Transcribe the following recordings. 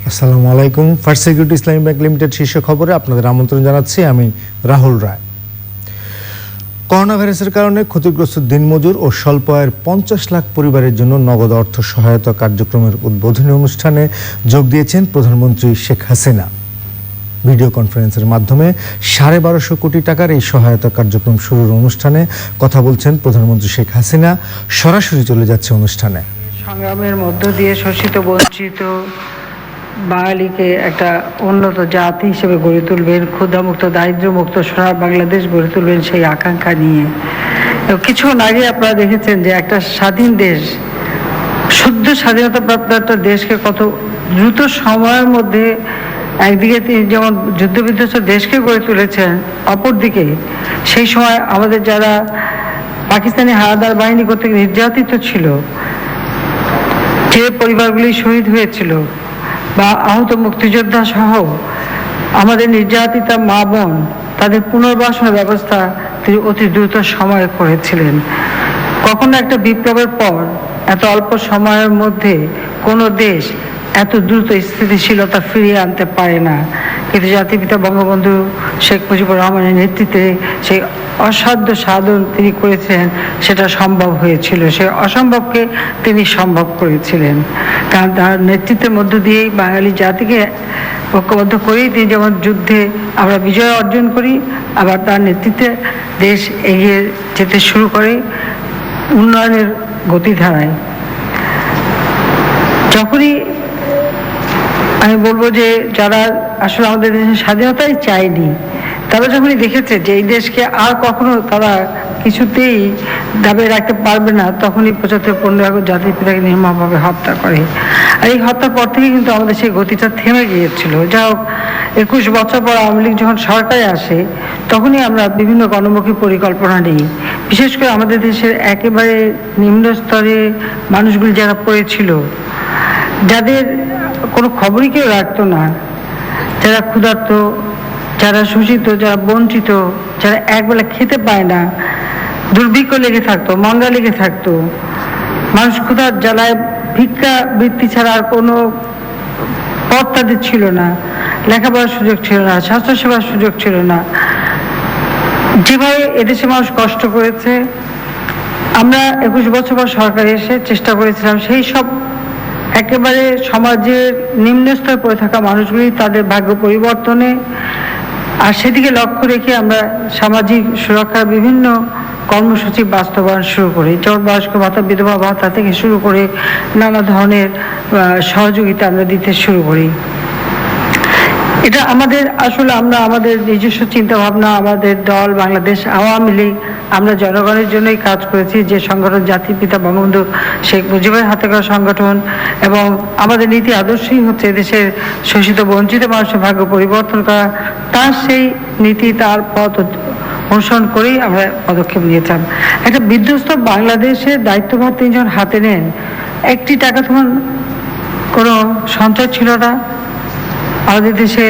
আসসালামু আলাইকুম। First security ইসলামী bank limited শীর্ষ খবরে আপনাদের আমন্ত্রণ জানাচ্ছি আমি রাহুল রায়। করোনা ভাইরাসের কারণে ক্ষতিগ্রস্ত দিনমজুর ও স্বল্প আয়ের ৫০ লাখ পরিবারের জন্য নগদ অর্থ সহায়তা কার্যক্রমের উদ্বোধনী অনুষ্ঠানে যোগ দিয়েছেন প্রধানমন্ত্রী শেখ হাসিনা। ভিডিও কনফারেন্সের মাধ্যমে ১২৫০ কোটি টাকার এই সহায়তা কার্যক্রম শুরুর অনুষ্ঠানে কথা বলছেন প্রধানমন্ত্রী শেখ হাসিনা। সরাসরি চলে যাচ্ছে অনুষ্ঠানে। সংগ্রামের মধ্য দিয়ে শোষিত বঞ্চিত বাঙালিকে একটা উন্নত জাতি হিসেবে গড়ে তুলবেন, ক্ষুধামুক্ত দারিদ্র্যমুক্ত সোনার বাংলাদেশ গড়ে তুলবেন সেই আকাঙ্ক্ষা নিয়ে। কিছুক্ষণ আগে আপনারা দেখেছেন যে একটা স্বাধীন দেশ, শুদ্ধ স্বাধীনতাপ্রাপ্ত একটা দেশকে কত দ্রুত সময়ের মধ্যে একদিকে তিনি যেমন যুদ্ধবিধ্বস্ত দেশকে গড়ে তুলেছেন, অপরদিকে সেই সময় আমাদের যারা পাকিস্তানি হানাদার বাহিনী কর্তৃক নির্যাতিত ছিল, যে পরিবারগুলি শহীদ হয়েছিল বা আহত মুক্তিযোদ্ধা সহ আমাদের নির্যাতিতা মা বোন, তাদের পুনর্বাসনের ব্যবস্থা তিনি অতি দ্রুত সময়ে করেছিলেন। কখনো একটা বিপ্লবের পর এত অল্প সময়ের মধ্যে কোনো দেশ এত দ্রুত স্থিতিশীলতা ফিরিয়ে আনতে পারে না, কিন্তু জাতিপিতা বঙ্গবন্ধু শেখ মুজিবুর রহমানের নেতৃত্বে সেই অসাধ্য সাধন তিনি করেছিলেন, সেটা সম্ভব হয়েছিল। সেই অসম্ভবকে তিনি সম্ভব করেছিলেন, কারণ তার নেতৃত্বের মধ্য দিয়েই বাঙালি জাতিকে ঐক্যবদ্ধ করেই তিনি যেমন যুদ্ধে আমরা বিজয় অর্জন করি, আবার তার নেতৃত্বে দেশ এগিয়ে যেতে শুরু করে উন্নয়নের গতিধারায়। যখনই আমি বলবো যে যারা আসলে আমাদের দেশের স্বাধীনতাই চায়নি, তারা যখনই দেখেছে যে এই দেশকে আর কখনো তারা কিছুতেই দাবিয়ে রাখতে পারবে না, তখনই ৭৫-১৫ আগস্ট জাতির পিতাকে নির্মমভাবে হত্যা করে। আর এই হত্যার পর থেকে কিন্তু আমাদের সেই গতিটা থেমে গিয়েছিল। যা হোক, ২১ বছর পর আওয়ামী লীগ যখন সরকারে আসে, তখনই আমরা বিভিন্ন গণমুখী পরিকল্পনা নিই। বিশেষ করে আমাদের দেশের একেবারে নিম্ন স্তরে মানুষগুলি যারা পড়েছিল, যাদের কোনো খবরই কেউ রাখতো না, যারা ক্ষুধার্ত, যারা শোষিত, যারা বঞ্চিত, যারা একবেলা খেতে পায় না, দুর্ভিক্ষ লেগে থাকতো, মন্দা লেগে থাকতো, মানুষ ক্ষুধার জ্বালায় ভিক্ষা বৃত্তি ছাড়া আর কোনো পথ তাদের ছিল না, লেখাপড়ার সুযোগ ছিল না, স্বাস্থ্যসেবার সুযোগ ছিল না। যেভাবে এদেশে মানুষ কষ্ট করেছে, আমরা ২১ বছর পর সরকারে এসে চেষ্টা করেছিলাম সেই সব একেবারে সমাজের নিম্ন স্তরে পড়ে থাকা মানুষগুলি তাদের ভাগ্য পরিবর্তনে, আর সেদিকে লক্ষ্য রেখে আমরা সামাজিক সুরক্ষার বিভিন্ন কর্মসূচি বাস্তবায়ন শুরু করি। যেমন বয়স্ক ভাতা, বিধবা ভাতা থেকে শুরু করে নানা ধরনের সহযোগিতা আমরা দিতে শুরু করি। এটা আমাদের আসলে আমরা আমাদের নিজস্ব চিন্তা ভাবনা, আমাদের দল বাংলাদেশ আওয়ামী লীগ, আমরা জনগণের জন্যই কাজ করেছি। যে সংগঠন জাতির পিতা বঙ্গবন্ধু শেখ মুজিবের হাতে করা সংগঠন, এবং আমাদের নীতি আদর্শই হচ্ছে দেশের শোষিত বঞ্চিত মানুষের ভাগ্য পরিবর্তন করা। তার সেই নীতি, তার পথ অনুসরণ করেই আমরা পদক্ষেপ নিয়েছিলাম। একটা বিধ্বস্ত বাংলাদেশের দায়িত্বভার তিনি যখন হাতে নেন, একটি টাকা তখন কোনো সঞ্চয় ছিল না, আমাদের দেশে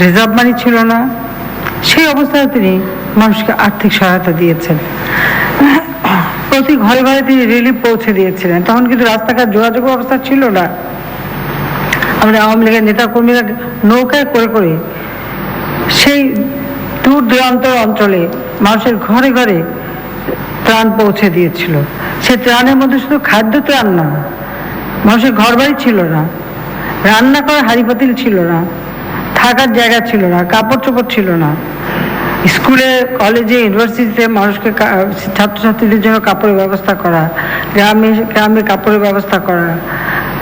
রিজার্ভ মানি ছিল না। সেই অবস্থায় তিনি মানুষকে আর্থিক সহায়তা দিয়েছেন, প্রতি ঘরে ঘরে তিনি রিলিফ পৌঁছে দিয়েছিলেন। তখন কিন্তু রাস্তাঘাট যোগাযোগ ব্যবস্থা ছিল না। আমাদের আওয়ামী লীগের নেতা কর্মীরা নৌকায় করে করে সেই দূর দূরান্ত অঞ্চলে মানুষের ঘরে ঘরে ত্রাণ পৌঁছে দিয়েছিল। সে ত্রাণের মধ্যে শুধু খাদ্য ত্রাণ না, মানুষের ঘর বাড়ি ছিল না, রান্না করার হাঁড়ি পাতিল ছিল না, থাকার জায়গা ছিল না, কাপড় চোপড় ছিল না। স্কুলে, কলেজে, ইউনিভার্সিটিতে মানুষকে, ছাত্রছাত্রীদের জন্য কাপড়ের ব্যবস্থা করা, গ্রামে গ্রামে কাপড়ের ব্যবস্থা করা,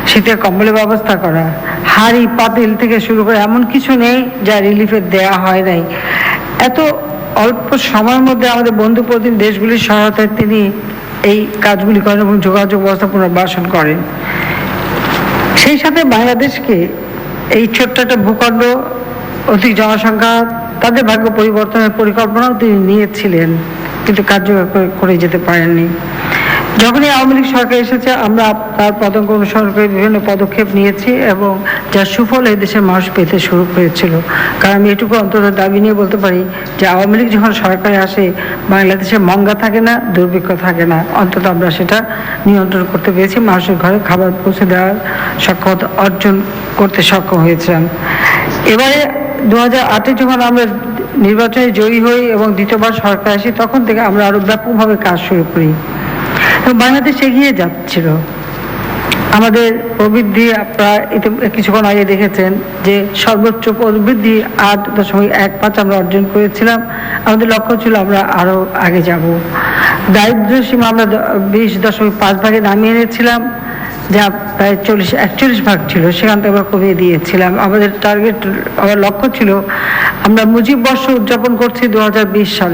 শীতের কম্বলের ব্যবস্থা করা, হাঁড়ি পাতিল থেকে শুরু করে এমন কিছু নেই যা রিলিফের দেয়া হয় নাই। এত অল্প সময়ের মধ্যে আমাদের বন্ধু প্রতিম দেশগুলির সহায়তায় তিনি এই কাজগুলি করেন এবং যোগাযোগ ব্যবস্থা পুনর্বাসন করেন। সেই সাথে বাংলাদেশকে, এই ছোট্ট একটা ভূখণ্ড, অধিক জনসংখ্যা, তাদের ভাগ্য পরিবর্তনের পরিকল্পনাও তিনি নিয়েছিলেন, কিন্তু কার্যকর করে যেতে পারেননি। যখনই আওয়ামী লীগ সরকার এসেছে আমরা তার পতঙ্গ অনুসরণ করে বিভিন্ন পদক্ষেপ নিয়েছি এবং যার সুফল এই দেশের মানুষ পেতে শুরু করেছিল। কারণ আমি এটুকু অন্তত দাবি নিয়ে বলতে পারি যে আওয়ামী লীগ যখন সরকারে আসে বাংলাদেশে মঙ্গা থাকে না, দুর্ভিক্ষ থাকে না, অন্তত আমরা সেটা নিয়ন্ত্রণ করতে পেরেছি, মানুষের ঘরে খাবার পৌঁছে দেওয়ার সক্ষমতা অর্জন করতে সক্ষম হয়েছিলাম। এবারে 2008-এ যখন আমরা নির্বাচনে জয়ী হই এবং দ্বিতীয়বার সরকার আসি তখন থেকে আমরা আরো ব্যাপকভাবে কাজ শুরু করি এবং বাংলাদেশ এগিয়ে যাচ্ছিল। আমাদের প্রবৃদ্ধি আপনারা কিছুক্ষণ আগে দেখেছেন যে সর্বোচ্চ প্রবৃদ্ধি 8.15 আমরা অর্জন করেছিলাম। আমাদের লক্ষ্য ছিল আমরা আরো আগে যাব। দারিদ্র্য সীমা আমরা 20.5 ভাগে নামিয়ে এনেছিলাম, যা প্রায় 41 ভাগ ছিল, সেখান থেকে আমরা কমিয়ে দিয়েছিলাম। আমাদের টার্গেট, আমার লক্ষ্য ছিল আমরা মুজিব বর্ষ উদযাপন করছি 2020 সাল,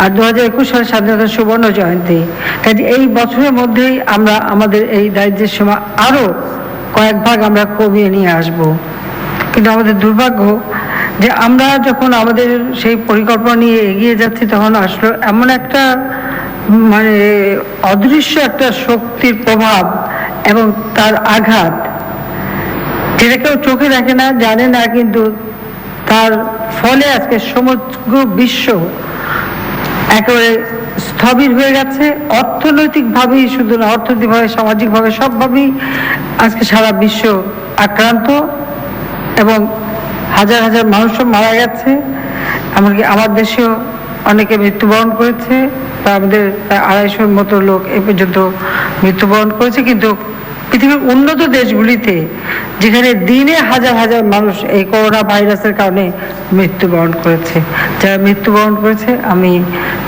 আর 2021 সালে স্বাধীনতা সুবর্ণ জয়ন্তী। কাজে এই বছরের মধ্যেই আমরা আমাদের এই দারিদ্র্যের সীমা আরো কয়েক ভাগ আমরা কমিয়ে নিয়ে আসব। কিন্তু আমাদের দুর্ভাগ্য যে আমরা যখন আমাদের সেই পরিকল্পনা নিয়ে এগিয়ে যাচ্ছি তখন আসলে এমন একটা মানে অদৃশ্য একটা শক্তির প্রভাব এবং তার আঘাত, যেটা কেউ চোখে দেখে না, জানে না, কিন্তু তার ফলে আজকে সমগ্র বিশ্ব একেবারে স্থবির হয়ে গেছে। অর্থনৈতিকভাবেই শুধু না, অর্থনৈতিকভাবে, সামাজিকভাবে, সবভাবেই আজকে সারা বিশ্ব আক্রান্ত এবং হাজার হাজার মানুষও মারা গেছে। এমনকি আমার দেশেও অনেকে মৃত্যুবরণ করেছে, তা আমাদের প্রায় 250-র মতো লোক এ পর্যন্ত মৃত্যুবরণ করেছে। কিন্তু পৃথিবীর উন্নত দেশগুলিতে যেখানে দিনে হাজার হাজার মানুষ এই করোনা ভাইরাসের কারণে মৃত্যুবরণ করেছে, যারা মৃত্যুবরণ করেছে আমি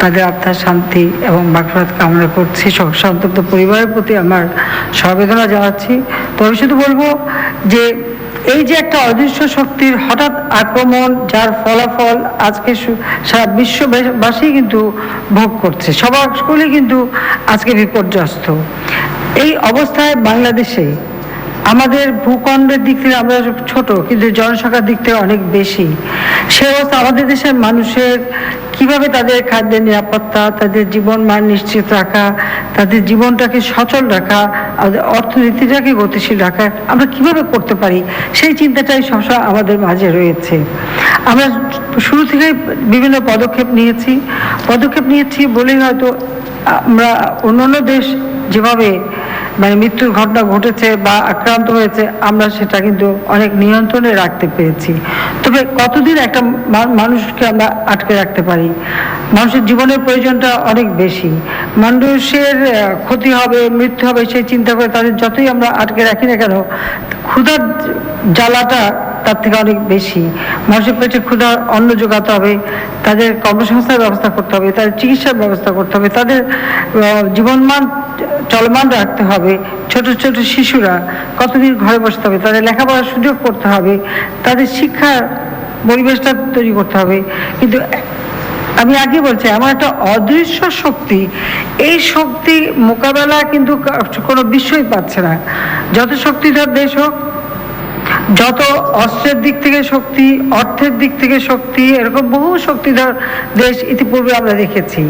তাদের আত্মার শান্তি এবং মাগফিরাত কামনা করছি। সন্তপ্ত পরিবারের প্রতি আমার সমবেদনা জানাচ্ছি। তবে শুধু বলবো যে এই যে একটা অদৃশ্য শক্তির হঠাৎ আক্রমণ, যার ফলাফল আজকে সারা বিশ্ববাসী কিন্তু ভোগ করছে, সকলেই কিন্তু আজকে বিপর্যস্ত। এই অবস্থায় বাংলাদেশে আমাদের ভূখণ্ডের দিক থেকে আমরা ছোট, কিন্তু জনসংখ্যার দিক থেকে অনেক বেশি। সে অবস্থা আমাদের দেশের মানুষের কিভাবে তাদের খাদ্যের নিরাপত্তা, তাদের জীবন মান নিশ্চিত রাখা, তাদের জীবনটাকে সচল রাখা, আমাদের অর্থনীতিটাকে গতিশীল রাখা আমরা কিভাবে করতে পারি, সেই চিন্তাটাই সবসময় আমাদের মাঝে রয়েছে। আমরা শুরু থেকে বিভিন্ন পদক্ষেপ নিয়েছি বলেই হয়তো আমরা অন্যান্য দেশ যেভাবে মানে মৃত্যুর ঘটনা ঘটেছে বা আক্রান্ত হয়েছে আমরা সেটা কিন্তু অনেক নিয়ন্ত্রণে রাখতে পেরেছি। তবে কতদিন একটা মানুষকে আমরা আটকে রাখতে পারি? মানুষের জীবনের প্রয়োজনটা অনেক বেশি, মানুষের ক্ষতি হবে, মৃত্যু হবে সেই চিন্তা করে তাদের যতই আমরা আটকে রাখি না কেন, ক্ষুধার জ্বালাটা তার থেকে অনেক বেশি। মানুষের পেটে ক্ষুধার অন্ন যোগাতে হবে, তাদের কর্মসংস্থানের ব্যবস্থা করতে হবে, তাদের চিকিৎসার ব্যবস্থা করতে হবে, তাদের জীবনমান চলমান রাখতে হবে। ছোট ছোট শিশুরা কতদিন ঘরে বসতে হবে, তাদের লেখাপড়ার সুযোগ করতে হবে, তাদের শিক্ষার পরিবেশটা তৈরি করতে হবে। কিন্তু আমি আগে বলছি এমন একটা অদৃশ্য শক্তি, এই শক্তি মোকাবেলা কিন্তু কোনো বিশ্বই পাচ্ছে না। যত শক্তিধর দেশ হোক, যত অস্ত্রের দিক থেকে শক্তি, অর্থের দিক থেকে শক্তি, এরকম বহু শক্তিধর দেশ ইতিপূর্বে আমরা দেখেছি।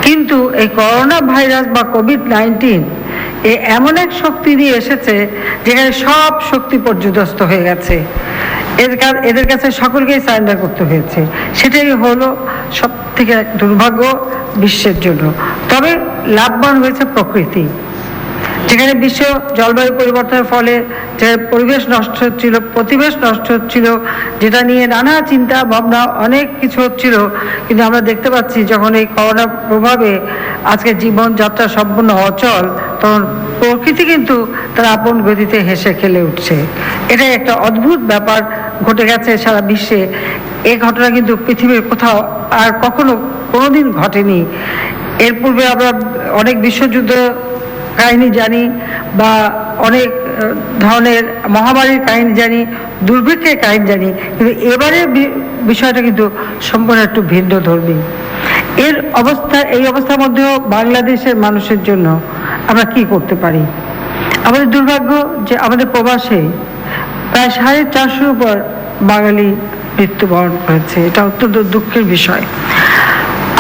কিন্তু এই করোনা ভাইরাস বা কোভিড-19 এমন এক শক্তি নিয়ে এসেছে যেখানে সব শক্তি পর্যুদস্ত হয়ে গেছে। এদের কাছে সকলকেই সারেন্ডার করতে হয়েছে। সেটাই হলো সব থেকে এক দুর্ভাগ্য বিশ্বের জন্য। তবে লাভবান হয়েছে প্রকৃতি, যেখানে বিশ্ব জলবায়ু পরিবর্তনের ফলে যে পরিবেশ নষ্ট হচ্ছিল, প্রতিবেশ নষ্ট হচ্ছিল, যেটা নিয়ে নানা চিন্তা ভাবনা অনেক কিছু হচ্ছিল, কিন্তু আমরা দেখতে পাচ্ছি যখন এই করোনা প্রভাবে আজকে জীবনযাত্রা সম্পূর্ণ অচল, তখন প্রকৃতি কিন্তু তার আপন গতিতে হেসে খেলে উঠছে। এটাই একটা অদ্ভুত ব্যাপার ঘটে গেছে সারা বিশ্বে। এই ঘটনা কিন্তু পৃথিবীর কোথাও আর কখনো কোনোদিন ঘটেনি। এর পূর্বে আমরা অনেক বিশ্বযুদ্ধ কাহিনী জানি বা অনেক ধরনের মহামারীর কাহিনী জানি, দুর্ভিক্ষের কাহিনী জানি, কিন্তু এবারে বিষয়টা কিন্তু সম্পূর্ণ একটু ভিন্ন ধর্মী। এই অবস্থার মধ্যেও বাংলাদেশের মানুষের জন্য আমরা কি করতে পারি? আমাদের দুর্ভাগ্য যে আমাদের প্রবাসে প্রায় 450-র উপর বাঙালি মৃত্যুবরণ করেছে। এটা অত্যন্ত দুঃখের বিষয়।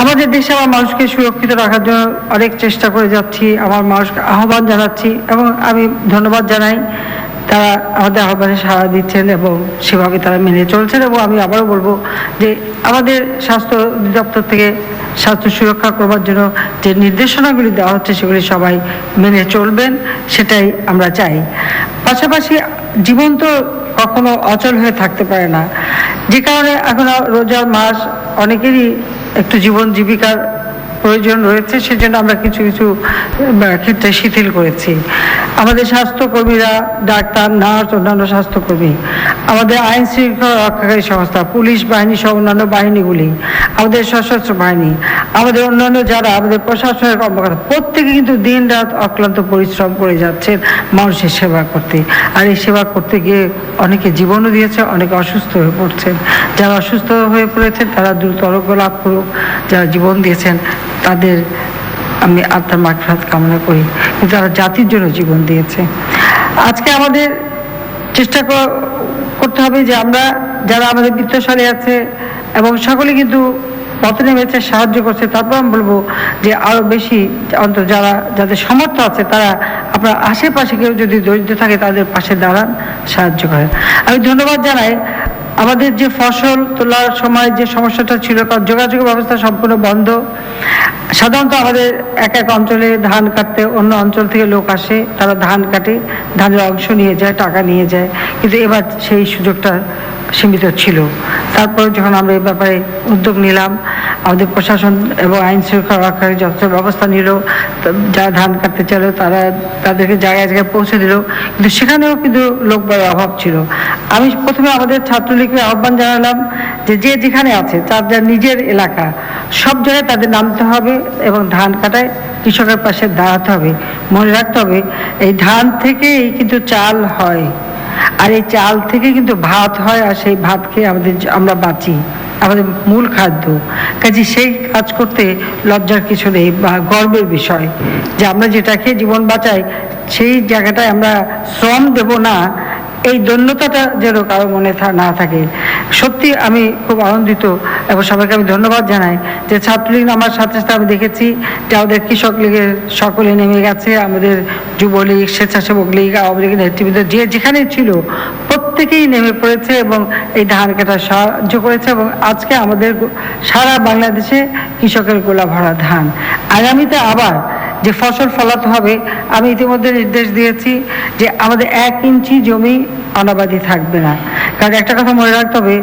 আমাদের দেশে আমার মানুষকে সুরক্ষিত রাখার জন্য অনেক চেষ্টা করে যাচ্ছি, আমার মানুষকে আহ্বান জানাচ্ছি এবং আমি ধন্যবাদ জানাই তারা আমাদের আহ্বানে সাড়া দিচ্ছেন এবং সেভাবে তারা মেনে চলছেন। এবং আমি আবারও বলবো যে আমাদের স্বাস্থ্য অধিদপ্তর থেকে স্বাস্থ্য সুরক্ষা করবার জন্য যে নির্দেশনাগুলি দেওয়া হচ্ছে সেগুলি সবাই মেনে চলবেন, সেটাই আমরা চাই। পাশাপাশি জীবন তো কখনো অচল হয়ে থাকতে পারে না, যে কারণে এখন রোজার মাস অনেকেরই একটু জীবন জীবিকার প্রয়োজন রয়েছে, সেজন্য আমরা কিছু কিছু ক্ষেত্রে শিথিল করেছি। আমাদের স্বাস্থ্যকর্মীরা, ডাক্তার, নার্স, অন্যান্য স্বাস্থ্যকর্মী, আমাদের আইন শৃঙ্খলা রক্ষাকারী সংস্থা, পুলিশ বাহিনী সহ অন্যান্য বাহিনীগুলি, আমাদের সশস্ত্র বাহিনী, আমাদের অন্যান্য যারা আমাদের প্রশাসনের কর্মকর্তা, প্রত্যেকে কিন্তু দিন রাত অক্লান্ত পরিশ্রম করে যাচ্ছেন মানুষের সেবা করতে। আর এই সেবা করতে গিয়ে অনেকে জীবনও দিয়েছে, অনেকে অসুস্থ হয়ে পড়ছেন। যারা অসুস্থ হয়ে পড়েছেন তারা দ্রুত আরোগ্য লাভ করুক, যারা জীবন দিয়েছেন তাদের আমি আত্মার মাগফিরাত কামনা করি, কিন্তু তারা জাতির জন্য জীবন দিয়েছে। আজকে আমাদের চেষ্টা করতে হবে যে আমরা যারা আমাদের বিত্তশালী আছে এবং সকলে কিন্তু পথে নেমেছে, সাহায্য করছে, তারপর আমি বলবো যে আরো বেশি অন্তত যাদের সামর্থ্য আছে তারা আপনার আশেপাশে কেউ যদি দরিদ্র থাকে তাদের পাশে দাঁড়ান, সাহায্য করেন। আমি ধন্যবাদ জানাই আমাদের যে ফসল তোলার সময় যে সমস্যাটা ছিল, কারণ যোগাযোগ ব্যবস্থা সম্পূর্ণ বন্ধ। সাধারণত আমাদের এক এক অঞ্চলে ধান কাটতে অন্য অঞ্চল থেকে লোক আসে, তারা ধান কাটে, ধানের অংশ নিয়ে যায়, টাকা নিয়ে যায়, কিন্তু এবার সেই সুযোগটা সীমিত ছিল। তারপর যখন আমরা এই ব্যাপারে উদ্যোগ নিলাম, আমাদের প্রশাসন এবং আইন শৃঙ্খলা রক্ষার যথেষ্ট ব্যবস্থা নিল, যারা ধান কাটতে চাইলো তারা তাদেরকে জায়গায় জায়গায় পৌঁছে দিল, কিন্তু সেখানেও কিন্তু লোকবলের অভাব ছিল। আমি প্রথমে আমাদের ছাত্রলীগকে আহ্বান জানালাম যে যে যেখানে আছে তার যার নিজের এলাকা সব জায়গায় তাদের নামতে হবে এবং ধান কাটায় কৃষকের পাশে দাঁড়াতে হবে। মনে রাখতে হবে এই ধান থেকেই কিন্তু চাল হয়, আর এই চাল থেকে কিন্তু ভাত হয়, আর সেই ভাত খেয়ে আমরা বাঁচি, আমাদের মূল খাদ্য। কাজে সেই কাজ করতে লজ্জার কিছু নেই বা গর্বের বিষয় যে আমরা যেটা খেয়ে জীবন বাঁচাই সেই জায়গাটায় আমরা শ্রম দেব না, এই দৈন্যতাটা যেন কারো মনে না থাকে। সত্যি আমি খুব আনন্দিত এবং সবাইকে আমি ধন্যবাদ জানাই যে ছাত্রলীগ আমার সাথে সাথে আমি দেখেছি যে আমাদের কৃষক লীগের সকলে নেমে গেছে, আমাদের যুবলীগ, স্বেচ্ছাসেবক লীগ, আওয়ামী লীগের নেতৃবৃন্দ যে যেখানে ছিল প্রত্যেকেই নেমে পড়েছে এবং এই ধান কাটা সাহায্য করেছে। এবং আজকে আমাদের সারা বাংলাদেশে কৃষকের গোলা ভরা ধান। আগামীতে আবার যে ফসল ফলাতে হবে, আমি ইতিমধ্যে নির্দেশ দিয়েছি যে আমাদের 1 ইঞ্চি জমি অনাবাদি থাকবে না। কারণ একটা কথা মনে রাখতে হবে,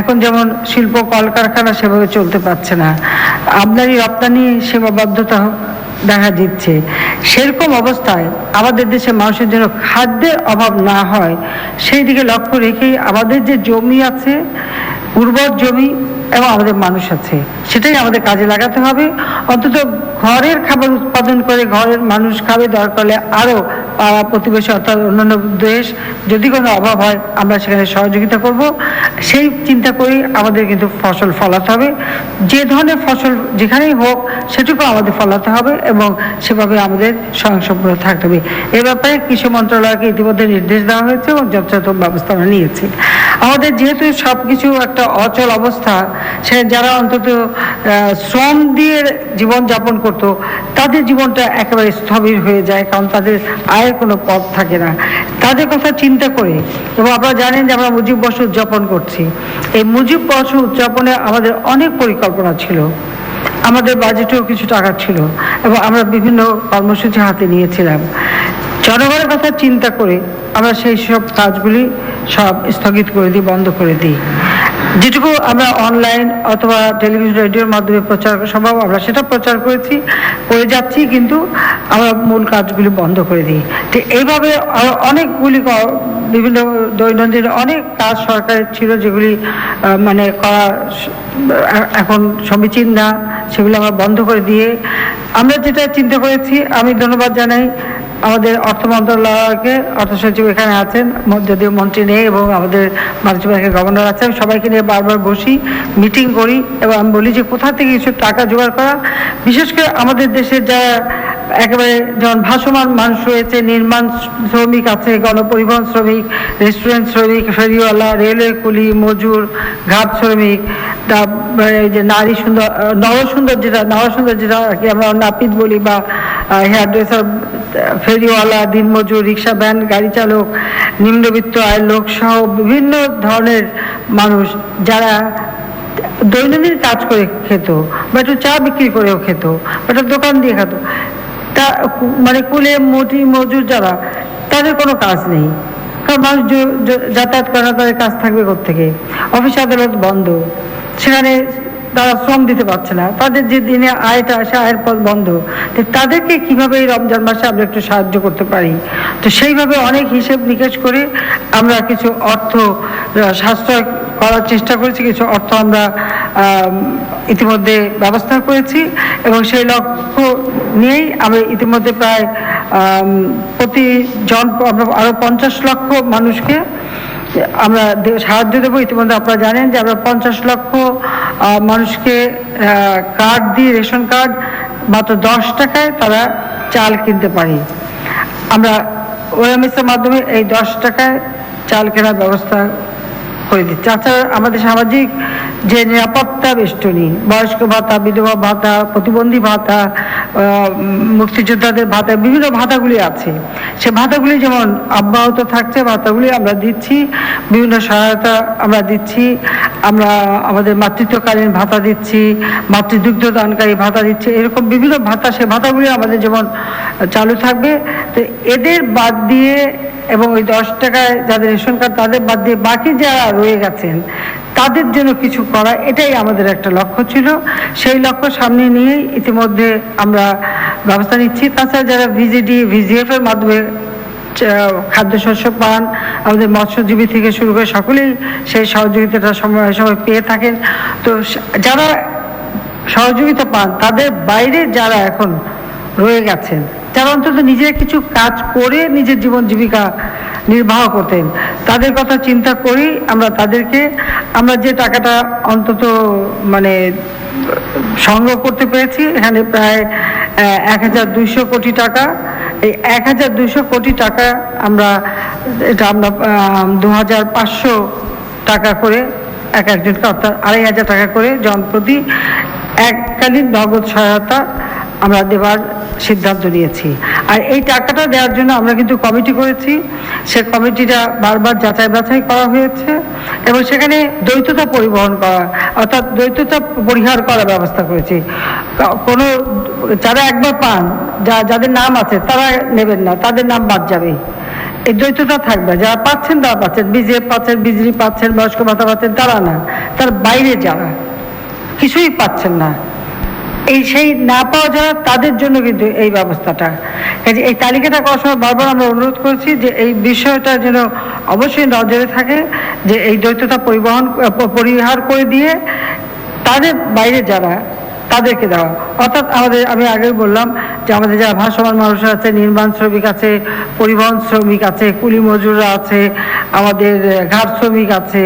এখন যেমন শিল্প কলকারখানা সেভাবে চলতে পারছে না, আমদানি রপ্তানি সীমাবদ্ধতা দেখা দিচ্ছে, সেরকম অবস্থায় আমাদের দেশে মানুষের জন্য খাদ্যের অভাব না হয় সেই দিকে লক্ষ্য রেখেই আমাদের যে জমি আছে, উর্বর জমি এবং আমাদের মানুষ আছে, সেটাই আমাদের কাজে লাগাতে হবে। অন্তত ঘরের খাবার উৎপাদন করে ঘরের মানুষ খাবে, দরকার হলে আরও পাড়া প্রতিবেশী অর্থাৎ অন্যান্য দেশ যদি কোনো অভাব হয় আমরা সেখানে সহযোগিতা করব, সেই চিন্তা করেই আমাদের কিন্তু ফসল ফলাতে হবে। যে ধরনের ফসল যেখানেই হোক সেটুকু আমাদের ফলাতে হবে এবং সেভাবে আমাদের স্বয়ংসম্পূর্ণ থাকতে হবে। এ ব্যাপারে কৃষি মন্ত্রণালয়কে ইতিমধ্যে নির্দেশ দেওয়া হয়েছে এবং যথাযথ ব্যবস্থা আমরা নিয়েছি। আমাদের যেহেতু সব কিছু একটা অচল অবস্থা, সে যারা অন্তত শ্রম দিয়ে জীবনযাপন করতো তাদের জীবনটা একেবারে স্থবির হয়ে যায়, কারণ তাদের আয়ের কোনো পথ থাকে না। তাদের কথা চিন্তা করে, এবং আপনারা জানেন যে আমরা মুজিব বর্ষ উদযাপন করছি, এই মুজিব বর্ষ উদযাপনে আমাদের অনেক পরিকল্পনা ছিল, আমাদের বাজেটেও কিছু টাকা ছিল এবং আমরা বিভিন্ন কর্মসূচি হাতে নিয়েছিলাম। জনগণের কথা চিন্তা করে আমরা সেই সব কাজগুলি সব স্থগিত করে দিই, বন্ধ করে দিই। যেটুকু আমরা অনলাইন অথবা টেলিভিশন রেডিওর মাধ্যমে প্রচার সম্ভব আমরা সেটা প্রচার করে যাচ্ছি, কিন্তু আমরা মূল কাজগুলি বন্ধ করে দিই। তো এইভাবে অনেকগুলি বিভিন্ন দৈনন্দিন অনেক কাজ সরকারের ছিল যেগুলি মানে করা এখন সমীচীন না, সেগুলো আমরা বন্ধ করে দিয়ে আমরা যেটা চিন্তা করেছি, আমি ধন্যবাদ জানাই আমাদের অর্থ মন্ত্রণালয়কে, অর্থ সচিব এখানে আছেন, যদিও মন্ত্রী নেই, এবং আমাদের বাণিজ্য ব্যাংকের গভর্নর আছেন, সবাইকে নিয়ে বারবার বসি, মিটিং করি এবং আমি বলি যে কোথা থেকে কিছু টাকা জোগাড় করা। বিশেষ করে আমাদের দেশের যারা একেবারে যেমন ভাসমান মানুষ রয়েছে, নির্মাণ শ্রমিক আছে, গণপরিবহন শ্রমিক, রেস্টুরেন্ট শ্রমিক, ফেরিওয়ালা, রেলওয়ে কুলি, মজুর, ঘাট শ্রমিক, তারপরে যে নারী সুন্দর, নরসুন্দর যেটা আর কি আমরা নাপিত বলি, বা হেয়ার ড্রেসার, ফেরিওয়ালা, দিনমজুর, রিক্সা ভ্যান গাড়ি চালক, নিম্নবিত্ত আয়ের লোক সহ বিভিন্ন ধরনের মানুষ যারা দৈনন্দিন কাজ করে খেত, বা একটু চা বিক্রি করেও খেত, বা একটা দোকান দিয়ে খেত, তা মানে কুলে মজুর যারা, তাদের কোনো কাজ নেই। কারণ মানুষ যাতায়াত করে না, তাদের কাজ থাকবে কোত্থেকে? অফিস আদালত বন্ধ, সেখানে তারা শ্রম দিতে পারছে না, তাদের যে দিনে আয়টা আসে আয়ের পথ বন্ধ। তো তাদেরকে কিভাবে এই রমজান মাসে আমরা একটু সাহায্য করতে পারি? তো সেইভাবে অনেক হিসেব নিকেশ করে আমরা কিছু অর্থ সাশ্রয় করার চেষ্টা করেছি, কিছু অর্থ আমরা ইতিমধ্যে ব্যবস্থা করেছি, এবং সেই লক্ষ্য নিয়েই আমরা ইতিমধ্যে প্রায় প্রতিজন আরো 50 লক্ষ মানুষকে আমরা সাহায্য দেবো। ইতিমধ্যে আপনারা জানেন যে আমরা 50 লক্ষ মানুষকে কার্ড দিয়ে, রেশন কার্ড মাত্র 10 টাকায় তারা চাল কিনতে পারি। আমরা ওএমএস এর মাধ্যমে এই 10 টাকায় চাল কেনার ব্যবস্থা করে দিচ্ছি। তাছাড়া আমাদের সামাজিক যে নিরাপত্তা বেষ্টনী, বয়স্ক ভাতা, বিধবা ভাতা, প্রতিবন্ধী ভাতা, মুক্তিযোদ্ধাদের ভাতা, বিভিন্ন ভাতাগুলি আছে, সে ভাতাগুলি যেমন অব্যাহত থাকছে, ভাতাগুলি আমরা দিচ্ছি, বিভিন্ন সহায়তা আমরা দিচ্ছি। আমরা আমাদের মাতৃত্বকালীন ভাতা দিচ্ছি, মাতৃদুগ্ধ দানকারী ভাতা দিচ্ছি, এরকম বিভিন্ন ভাতা, সে ভাতাগুলি আমাদের যেমন চালু থাকবে। তো এদের বাদ দিয়ে এবং ওই 10 টাকায় যাদের রেশন কার্ড তাদের বাদ দিয়ে বাকি যারা রয়ে গেছেন তাদের জন্য কিছু করা, এটাই আমাদের একটা লক্ষ্য ছিল। সেই লক্ষ্য সামনে নিয়েই ইতিমধ্যে আমরা ব্যবস্থা নিচ্ছি। তাছাড়া যারা ভিজিডি, ভিজিএফ এর মাধ্যমে খাদ্যশস্য পান, আমাদের মৎস্যজীবী থেকে শুরু করে সকলেই সেই সহযোগিতাটা সময় পেয়ে থাকেন। তো যারা সহযোগিতা পান তাদের বাইরে যারা এখন রয়ে গেছেন, যারা অন্তত নিজের কিছু কাজ করে নিজের জীবন জীবিকা নির্বাহ করতেন, তাদের কথা চিন্তা করি আমরা তাদেরকে, আমরা যে টাকাটা অন্তত মানে সংগ্রহ করতে পেরেছি, এখানে প্রায় 1200 কোটি টাকা। এই 1200 কোটি টাকা আমরা 2500 টাকা করে একজনকে, অর্থাৎ 2500 টাকা করে জনপ্রতি এককালীন নগদ সহায়তা আমরা দেওয়ার সিদ্ধান্ত নিয়েছি। আর এই টাকাটা দেওয়ার জন্য আমরা কিন্তু কমিটি করেছি, সে কমিটিটা বারবার যাচাই বাছাই করা হয়েছে, এবং সেখানে দ্বৈততা পরিবহন করা, অর্থাৎ দ্বৈততা পরিহার করার ব্যবস্থা করেছি। কোনো যারা একবার পান, যাদের নাম আছে তারা নেবেন না, তাদের নাম বাদ যাবে, এই দ্বৈততা থাকবে। যারা পাচ্ছেন তারা পাচ্ছেন, বিজেপি পাচ্ছেন, বিজেপি পাচ্ছেন, বয়স্ক ভাতা পাচ্ছেন, তারা না, তার বাইরে যারা কিছুই পাচ্ছেন না, সেই না পাওয়া যারা, তাদের জন্য কিন্তু এই ব্যবস্থাটা। কাজে এই তালিকাটা করার সময় বারবার আমরা অনুরোধ করছি যে এই বিষয়টা যেন অবশ্যই নজরে থাকে, যে এই দ্বৈততা পরিহার করে দিয়ে তাদের বাইরে যারা, তাদেরকে দেওয়া। অর্থাৎ আমি আগেই বললাম যে আমাদের যারা ভাসমান মানুষ আছে, নির্মাণ শ্রমিক আছে, পরিবহন শ্রমিক আছে, কুলি মজুররা আছে, আমাদের ঘাট শ্রমিক আছে,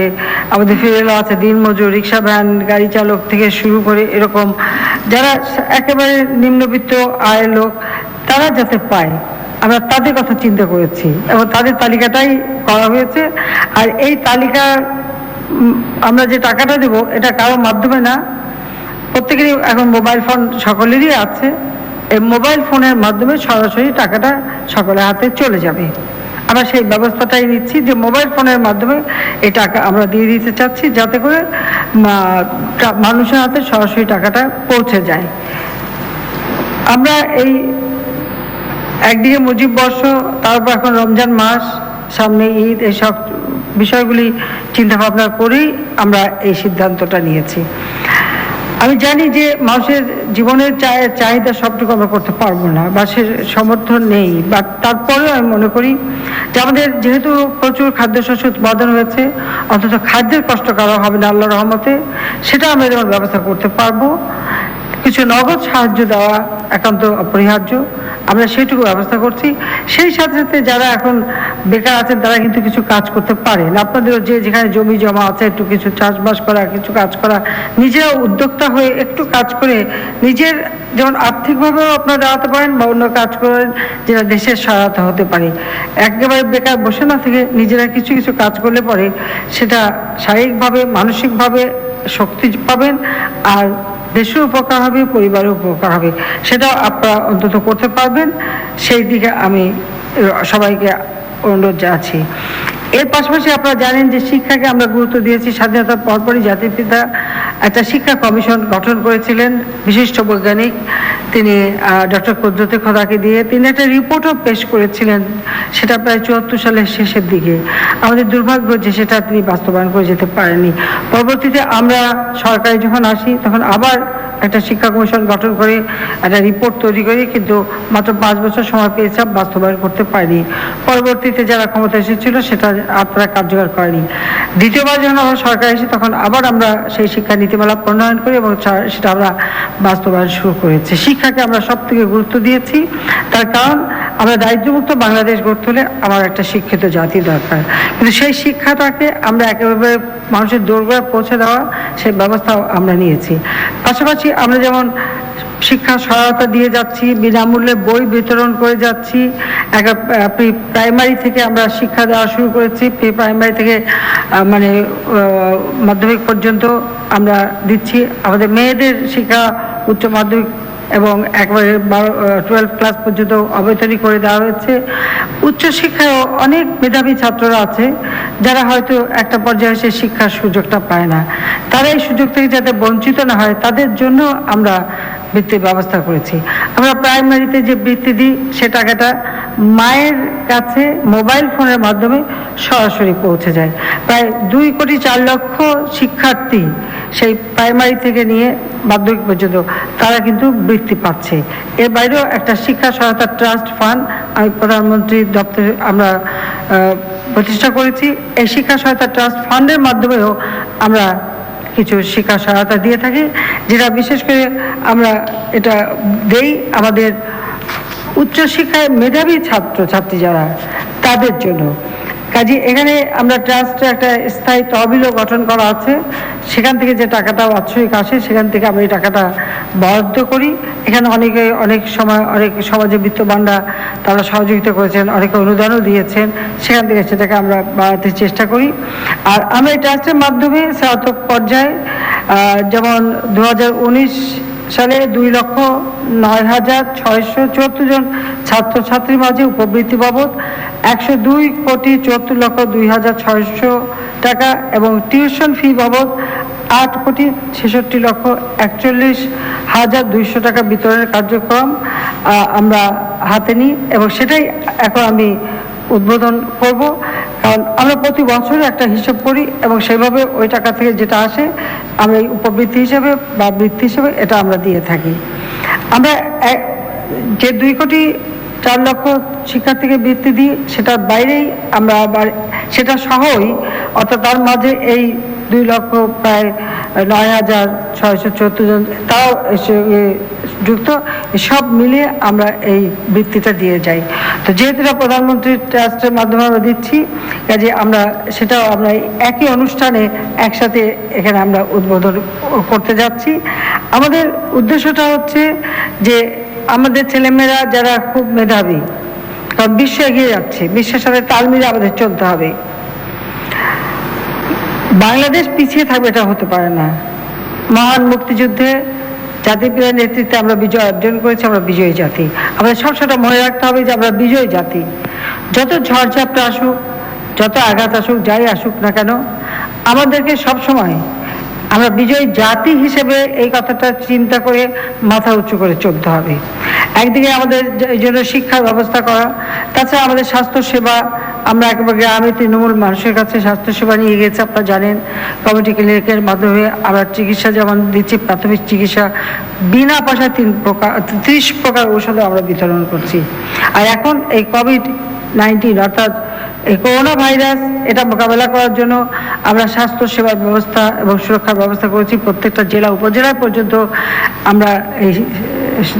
আমাদের ফেরিওয়ালা আছে, দিনমজুর, রিক্সা ভ্যান গাড়ি চালক থেকে শুরু করে এরকম যারা একেবারে নিম্নবিত্ত আয়ের লোক, তারা যাতে পায়, আমরা তাদের কথা চিন্তা করেছি এবং তাদের তালিকাটাই করা হয়েছে। আর এই তালিকা আমরা যে টাকাটা দেব, এটা কারোর মাধ্যমে না, প্রত্যেকেরই এখন মোবাইল ফোন সকলেরই আছে, এই মোবাইল ফোনের মাধ্যমে সরাসরি টাকাটা সকলের হাতে চলে যাবে। আমরা সেই ব্যবস্থাটাই নিচ্ছি যে মোবাইল ফোনের মাধ্যমে এই টাকা আমরা দিয়ে দিতে চাচ্ছি, যাতে করে মানুষের হাতে সরাসরি টাকাটা পৌঁছে যায়। আমরা এই একদিকে মুজিব বর্ষ, তারপর এখন রমজান মাস, সামনে ঈদ, এইসব বিষয়গুলি চিন্তা ভাবনা করেই আমরা এই সিদ্ধান্তটা নিয়েছি। আমি জানি যে মানুষের জীবনের চাহিদা সবটুকু আমরা করতে পারবো না, বা সে সমর্থন নেই, বা তারপরেও আমি মনে করি যে আমাদের যেহেতু প্রচুর খাদ্যশস্য উৎপাদন হয়েছে, অন্তত খাদ্যের কষ্ট করা হবে না আল্লাহর রহমতে, সেটা আমরা যেমন ব্যবস্থা করতে পারবো। কিছু নগদ সাহায্য দেওয়া একান্ত অপরিহার্য, আমরা সেটুকু ব্যবস্থা করছি। সেই সাথে সাথে যারা এখন বেকার আছেন তারা কিন্তু কিছু কাজ করতে পারেন, আপনাদেরও যে যেখানে জমি জমা আছে একটু কিছু চাষবাস করা, কিছু কাজ করা, নিজেরা উদ্যোক্তা হয়ে একটু কাজ করে নিজের যেমন আর্থিকভাবেও আপনারা দাঁড়াতে পারেন বা অন্য কাজ করেন যেটা দেশের সহায়তা হতে পারে। একেবারে বেকার বসে না থেকে নিজেরা কিছু কিছু কাজ করলে পরে সেটা শারীরিকভাবে মানসিকভাবে শক্তি পাবেন, আর দেশের উপকার হবে, পরিবারের উপকার হবে, সেটাও আপনারা অন্তত করতে পারবেন। সেই দিকে আমি সবাইকে অনুরোধ জানাচ্ছি। এর পাশাপাশি আপনারা জানেন যে শিক্ষাকে আমরা গুরুত্ব দিয়েছি। স্বাধীনতার পরপরই জাতির পিতা একটা শিক্ষা কমিশন গঠন করেছিলেন, বিশিষ্ট বৈজ্ঞানিক তিনি ডক্টর কুদরতে খোদাকে দিয়ে তিনি একটা রিপোর্টও পেশ করেছিলেন, সেটা প্রায় 74 সালের শেষের দিকে। আমাদের দুর্ভাগ্য যে সেটা তিনি বাস্তবায়ন করে যেতে পারেননি। পরবর্তীতে আমরা সরকারে যখন আসি তখন আবার একটা শিক্ষা কমিশন গঠন করে একটা রিপোর্ট তৈরি করি, কিন্তু মাত্র 5 বছর সময় পেয়েছে, বাস্তবায়ন করতে পারিনি। পরবর্তীতে যারা ক্ষমতা এসেছিল সেটা আপনারা কার্যকর করেনি। দ্বিতীয়বার যখন আমরা সরকার এসে তখন আবার আমরা সেই শিক্ষা নীতিমালা প্রণয়ন করি এবং সেটা আমরা বাস্তবায়ন শুরু করেছি। শিক্ষাকে আমরা সব থেকে গুরুত্ব দিয়েছি, তার কারণ আমরা দারিদ্র্যমুক্ত বাংলাদেশ গড়তে হলে আমার একটা শিক্ষিত জাতি দরকার, কিন্তু সেই শিক্ষাটাকে আমরা একেবারে মানুষের দোরগোড়ায় পৌঁছে দেওয়া সেই ব্যবস্থাও আমরা নিয়েছি। পাশাপাশি আমরা যেমন শিক্ষা সহায়তা দিয়ে যাচ্ছি, বিনামূল্যে বই বিতরণ করে যাচ্ছি, প্রাইমারি থেকে আমরা শিক্ষা দেওয়া শুরু করেছি, প্রি প্রাইমারি থেকে মানে মাধ্যমিক পর্যন্ত আমরা দিচ্ছি। আমাদের মেয়েদের শিক্ষা উচ্চ মাধ্যমিক এবং একবারে 12 ক্লাস পর্যন্ত অবৈতনিক করে দেওয়া হয়েছে। উচ্চশিক্ষায় অনেক মেধাবী ছাত্ররা আছে যারা হয়তো একটা পর্যায়ে এসে শিক্ষার সুযোগটা পায় না, তারা এই সুযোগ থেকে যাতে বঞ্চিত না হয় তাদের জন্য আমরা বৃত্তির ব্যবস্থা করেছি। আমরা প্রাইমারিতে যে বৃত্তি দিই সে টাকাটা মায়ের কাছে মোবাইল ফোনের মাধ্যমে সরাসরি পৌঁছে যায়। প্রায় 2,04,00,000 শিক্ষার্থী সেই প্রাইমারি থেকে নিয়ে মাধ্যমিক পর্যন্ত তারা কিন্তু বৃত্তি পাচ্ছে। এর বাইরেও একটা শিক্ষা সহায়তা ট্রাস্ট ফান্ড আমি প্রধানমন্ত্রীর দপ্তরে আমরা প্রতিষ্ঠা করেছি। এই শিক্ষা সহায়তা ট্রাস্ট ফান্ডের মাধ্যমেও আমরা কিছু শিক্ষা সহায়তা দিয়ে থাকি, যেটা বিশেষ করে আমরা এটা দেই আমাদের উচ্চশিক্ষায় মেধাবী ছাত্রছাত্রী যারা তাদের জন্য। কাজে এখানে আমরা ট্রাস্টে একটা স্থায়ী তহবিলও গঠন করা আছে, সেখান থেকে যে টাকাটা বাৎসরিক আসে সেখান থেকে আমরা এই টাকাটা বরাদ্দ করি। এখানে অনেক সময় অনেক সমাজে বিত্তবানরা তারা সহযোগিতা করেছেন, অনেকে অনুদানও দিয়েছেন, সেখান থেকে সেটাকে আমরা বাড়াতে চেষ্টা করি। আর আমরা এই ট্রাস্টের মাধ্যমে স্নাতক পর্যায়ে যেমন 2019 সালে 2,09,674 জন ছাত্রছাত্রীর মাঝে উপবৃত্তি বাবদ 102,74,02,600 টাকা এবং টিউশন ফি বাবদ 8,66,41,200 টাকা বিতরণের কার্যক্রম আমরা হাতে নিই এবং সেটাই এখন আমি উদ্বোধন করব। কারণ আমরা প্রতি বছর একটা হিসাব করি এবং সেইভাবে ওই টাকা থেকে যেটা আসে আমরা এই উপবৃত্তি হিসেবে বা বৃত্তি হিসেবে এটা আমরা দিয়ে থাকি। আমরা যে 2,04,00,000 শিক্ষার্থীকে বৃত্তি দিই সেটার বাইরেই আমরা আবার সেটা সহই, অর্থাৎ তার মাঝে এই 2,00,000 প্রায় 9,674 জন তাও যুক্ত, সব মিলিয়ে আমরা এই বৃত্তিটা দিয়ে যাই। তো যেহেতু প্রধানমন্ত্রী ট্রাস্টের মাধ্যমে আমরা দিচ্ছি, কাজে আমরা সেটাও আমরা একই অনুষ্ঠানে একসাথে এখানে আমরা উদ্বোধন করতে যাচ্ছি। আমাদের উদ্দেশ্যটা হচ্ছে যে আমাদের ছেলেমেয়েরা যারা খুব মেধাবী, কারণ বিশ্ব এগিয়ে যাচ্ছে, বিশ্বের সাথে তাল মিলে আমাদের চলতে হবে। বাংলাদেশ পিছিয়ে থাকবে এটা হতে পারে না। মহান মুক্তিযুদ্ধে জাতির পিতার নেতৃত্বে আমরা বিজয় অর্জন করেছি, আমরা বিজয়ী জাতি। আমাদের সবসময় মনে রাখতে হবে যে আমরা বিজয়ী জাতি। যত ঝড়ঝাপটা আসুক, যত আঘাত আসুক, যাই আসুক না কেন, আমাদেরকে সবসময় আমরা বিজয়ী জাতি হিসেবে এই কথাটা চিন্তা করে মাথা উঁচু করে চলতে হবে। একদিকে আমাদের এই জন্য শিক্ষার ব্যবস্থা করা, তাছাড়া আমাদের স্বাস্থ্যসেবা আমরা একেবারে গ্রামে তৃণমূল মানুষের কাছে স্বাস্থ্যসেবা নিয়ে গেছে, আপনারা জানেন। কমিউনিটি ক্লিনিকের মাধ্যমে আমরা চিকিৎসা যেমন দিচ্ছি, প্রাথমিক চিকিৎসা বিনা পয়সায় 30 প্রকার ঔষধও আমরা বিতরণ করছি। আর এখন এই COVID-19 অর্থাৎ এই করোনা ভাইরাস এটা মোকাবেলা করার জন্য আমরা স্বাস্থ্য সেবার ব্যবস্থা এবং সুরক্ষার ব্যবস্থা করেছি। প্রত্যেকটা জেলা উপজেলা পর্যন্ত আমরা এই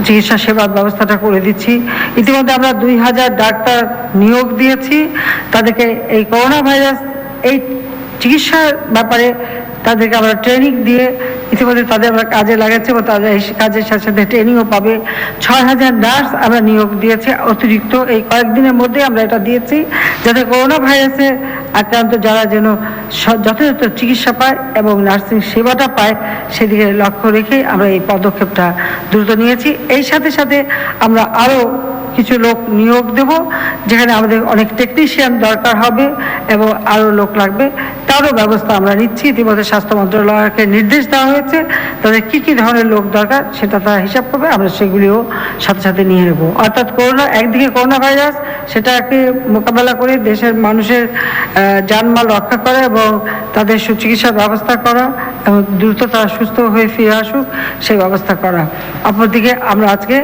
চিকিৎসা সেবার ব্যবস্থাটা করে দিচ্ছি। ইতিমধ্যে আমরা 2000 ডাক্তার নিয়োগ দিয়েছি। তাদেরকে এই করোনা ভাইরাস এই চিকিৎসার ব্যাপারে তাদেরকে আমরা ট্রেনিং দিয়ে ইতিমধ্যে তাদের আমরা কাজে লাগাচ্ছি এবং তাদের এই কাজের সাথে সাথে ট্রেনিংও পাবে। 6000 নার্স আমরা নিয়োগ দিয়েছি অতিরিক্ত, এই কয়েকদিনের মধ্যে আমরা এটা দিয়েছি, যাতে করোনা ভাইরাসে আক্রান্ত যারা যেন যথাযথ চিকিৎসা পায় এবং নার্সিং সেবাটা পায়, সেদিকে লক্ষ্য রেখে আমরা এই পদক্ষেপটা দ্রুত নিয়েছি। এই সাথে সাথে আমরা আরও কিছু লোক নিয়োগ দেব, যেখানে আমাদের অনেক টেকনিশিয়ান দরকার হবে এবং আরও লোক লাগবে, তারও ব্যবস্থা আমরা নিচ্ছি। ইতিমধ্যে স্বাস্থ্য মন্ত্রণালয়কে নির্দেশ দেওয়া হয়েছে তাদের কী কী ধরনের লোক দরকার সেটা তারা হিসাব করবে, আমরা সেগুলিও সাথে সাথে নিয়ে নেব। অর্থাৎ করোনা, একদিকে করোনা ভাইরাস সেটাকে মোকাবেলা করে দেশের মানুষের জানমাল রক্ষা করা এবং তাদের সুচিকিৎসার ব্যবস্থা করা এবং দ্রুত তারা সুস্থ হয়ে ফিরে আসুক সেই ব্যবস্থা করা। অপরদিকে আমরা আজকে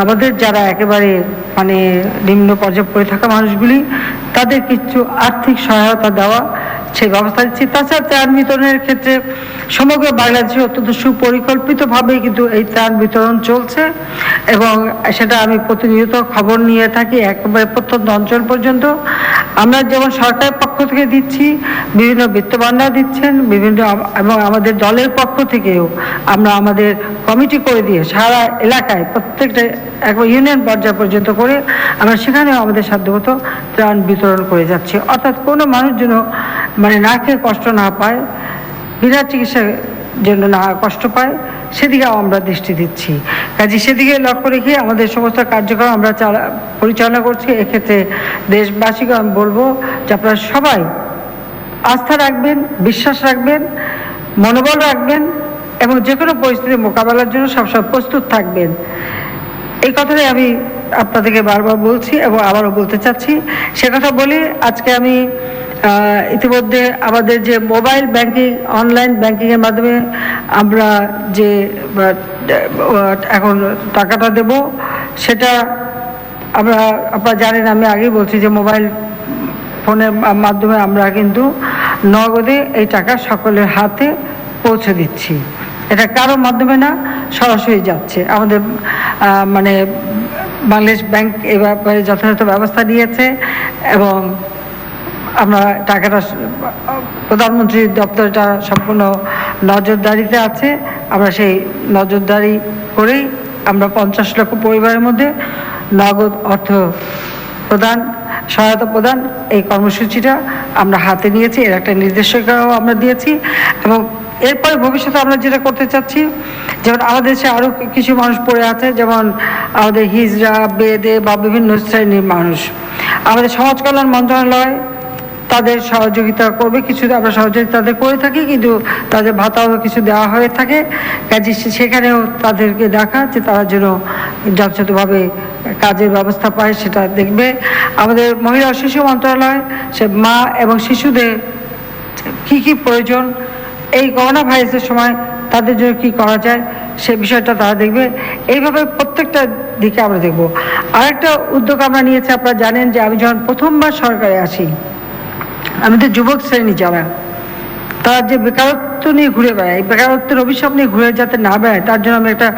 আমাদের যারা একেবারে মানে নিম্ন পর্যায়ে পড়ে থাকা মানুষগুলি, তাদের কিছু আর্থিক সহায়তা দেওয়া সেই ব্যবস্থা দিচ্ছি। তাছাড়া ত্রাণ বিতরণের ক্ষেত্রে সমগ্র বাংলাদেশে অত্যন্ত সুপরিকল্পিতভাবে কিন্তু এই ত্রাণ বিতরণ চলছে এবং সেটা আমি প্রতিনিয়ত খবর নিয়ে থাকি একেবারে প্রত্যন্ত অঞ্চল পর্যন্ত। আমরা যেমন সরকারের পক্ষ থেকে দিচ্ছি, বিভিন্ন বিত্তবানরা দিচ্ছেন, বিভিন্ন এবং আমাদের দলের পক্ষ থেকেও আমরা আমাদের কমিটি করে দিয়ে সারা এলাকায় প্রত্যেকটা একবার ইউনিয়ন পর্যায় পর্যন্ত করে আমরা সেখানেও আমাদের সাধ্যমতো ত্রাণ বিতরণ করে যাচ্ছি। অর্থাৎ কোনো মানুষ যেন মানে না খেয়ে কষ্ট না পায়, বিনা চিকিৎসার জন্য না কষ্ট পায়, সেদিকেও আমরা দৃষ্টি দিচ্ছি। কাজে সেদিকে লক্ষ্য রেখে আমাদের সমস্ত কার্যক্রম আমরা পরিচালনা করছি। এক্ষেত্রে দেশবাসীকে আমি বলবো যে আপনারা সবাই আস্থা রাখবেন, বিশ্বাস রাখবেন, মনোবল রাখবেন এবং যে কোনো পরিস্থিতি মোকাবেলার জন্য সবসময় প্রস্তুত থাকবেন। এই কথাটাই আমি আপনাদেরকে বারবার বলছি এবং আবারও বলতে চাচ্ছি। সে কথা বলে আজকে আমি ইতিমধ্যে আমাদের যে মোবাইল ব্যাংকিং, অনলাইন ব্যাংকিংয়ের মাধ্যমে আমরা যে এখন টাকাটা দেব, সেটা আপনারা জানেন, আমি আগেই বলছি যে মোবাইল ফোনের মাধ্যমে আমরা কিন্তু নগদে এই টাকা সকলের হাতে পৌঁছে দিচ্ছি। এটা কারো মাধ্যমে না, সরাসরি যাচ্ছে। আমাদের মানে বাংলাদেশ ব্যাংক এ ব্যাপারে যথাযথ ব্যবস্থা নিয়েছে এবং আমরা টাকাটা প্রধানমন্ত্রীর দপ্তরটা সম্পূর্ণ নজরদারিতে আছে। আমরা সেই নজরদারি করেই আমরা 50 লক্ষ পরিবারের মধ্যে নগদ অর্থ প্রদান, সহায়তা প্রদান এই কর্মসূচিটা আমরা হাতে নিয়েছি। এর একটা নির্দেশিকাও আমরা দিয়েছি এবং এরপরে ভবিষ্যতে আমরা যেটা করতে চাচ্ছি, যেমন আমাদের দেশে আরও কিছু মানুষ পড়ে আছে, যেমন আমাদের হিজড়া, বেদে বা বিভিন্ন শ্রেণীর মানুষ, আমাদের সমাজ কল্যাণ মন্ত্রণালয় তাদের সহযোগিতা করবে। কিছু আমরা সহযোগিতা তাদের করে থাকি, কিন্তু তাদের ভাতাও কিছু দেওয়া হয়ে থাকে। কাজে সেখানেও তাদেরকে দেখা যে তারা যেন যথাযথভাবে কাজের ব্যবস্থা পায় সেটা দেখবে। আমাদের মহিলা ও শিশু মন্ত্রণালয় সে মা এবং শিশুদের কী কী প্রয়োজন, এই করোনা ভাইরাসের সময় তাদের জন্য কী করা যায় সে বিষয়টা তারা দেখবে। এইভাবে প্রত্যেকটা দিকে আমরা দেখব। আরেকটা উদ্যোগ আমরা নিয়েছি, আপনারা জানেন যে আমি যখন প্রথমবার সরকারে আসি, আমাদের যুবক শ্রেণী যারা, তারা যে বেকারত্ব নিয়ে ঘুরে বেড়ায়, বেকারত্বের অভিশাপ নিয়ে ঘুরে যাতে না বেড়ায় তার জন্য আমি একটা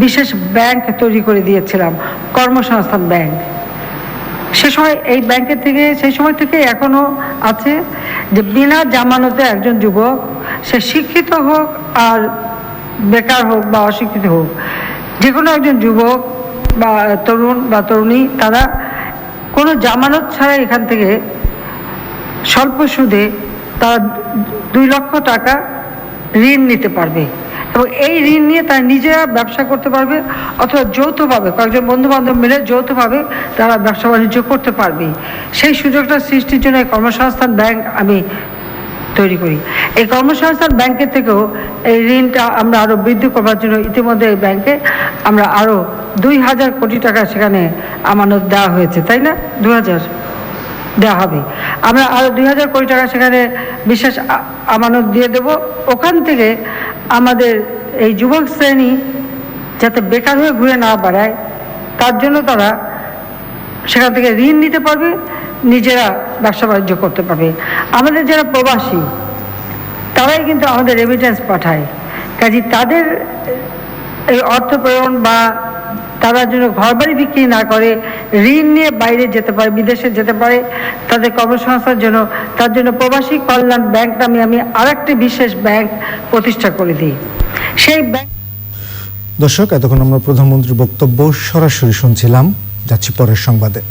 বিশেষ ব্যাংক তৈরি করে দিয়েছিলাম, কর্মসংস্থান ব্যাংক। সে সময় এই ব্যাংকের থেকে, সেই সময় থেকে এখনো আছে যে বিনা জামানতে একজন যুবক, সে শিক্ষিত হোক আর বেকার হোক বা অশিক্ষিত হোক, যে কোনো একজন যুবক বা তরুণ বা তরুণী, তারা কোনো জামানত ছাড়াই এখান থেকে স্বল্প সুদে তারা 2 লক্ষ টাকা ঋণ নিতে পারবে এবং এই ঋণ নিয়ে তারা নিজেরা ব্যবসা করতে পারবে অথবা যৌথভাবে কয়েকজন বন্ধু বান্ধব মিলে যৌথভাবে তারা ব্যবসা বাণিজ্য করতে পারবে। সেই সুযোগটা সৃষ্টির জন্য এই কর্মসংস্থান ব্যাংক আমি তৈরি করি। এই কর্মসংস্থান ব্যাংকের থেকেও এই ঋণটা আমরা আরও বৃদ্ধি করবার জন্য ইতিমধ্যে এই ব্যাংকে আমরা আরও 2000 কোটি টাকা সেখানে আমানত দেওয়া হয়েছে, তাই না? 2000 দেওয়া হবে। আমরা আরও 2000 কোটি টাকা সেখানে বিশেষ আমানত দিয়ে দেব। ওখান থেকে আমাদের এই যুবক শ্রেণী যাতে বেকার হয়ে ঘুরে না বেড়ায়, তার জন্য তারা সেখান থেকে ঋণ নিতে পারবে, নিজেরা ব্যবসা বাণিজ্য করতে পারবে। আমাদের যারা প্রবাসী তারাই কিন্তু আমাদের রেমিটেন্স পাঠায়, কাজে তাদের এই অর্থ প্রেরণ বা তারা যেন ঘরবাড়ি বিক্রি না করে ঋণ নিয়ে বাইরে যেতে পারে, বিদেশে যেতে পারে তাদের কর্মসংস্থানের জন্য, তার জন্য প্রবাসী কল্যাণ ব্যাংক নামে আমি আরেকটি বিশেষ ব্যাংক প্রতিষ্ঠা করে দিই। সেই ব্যাংক। দর্শক, এতক্ষণ আমরা প্রধানমন্ত্রীর বক্তব্য সরাসরি শুনছিলাম। যাচ্ছি পরের সংবাদে।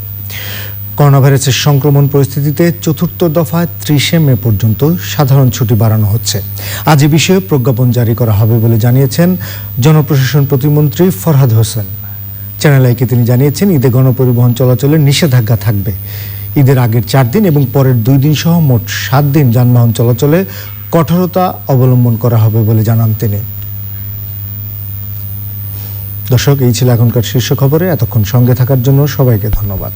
করোনা ভাইরাসের সংক্রমণ পরিস্থিতিতে চতুর্থ দফায় 30 মে পর্যন্ত সাধারণ ছুটি বাড়ানো হচ্ছে। আজ এ বিষয়ে প্রজ্ঞাপন জারি করা হবে বলে জানিয়েছেন জনপ্রশাসন প্রতিমন্ত্রী ফরহাদ হোসেন। চ্যানেল আইকে তিনি জানিয়েছেন, ঈদে গণপরিবহন চলাচলে নিষেধাজ্ঞা থাকবে। ঈদের আগের 4 দিন এবং পরের 2 দিন সহ মোট 7 দিন যানবাহন চলাচলে কঠোরতা অবলম্বন করা হবে বলে জানান তিনি। দর্শক, এই ছিল এখনকার শীর্ষ খবরে। এতক্ষণ সঙ্গে থাকার জন্য সবাইকে ধন্যবাদ।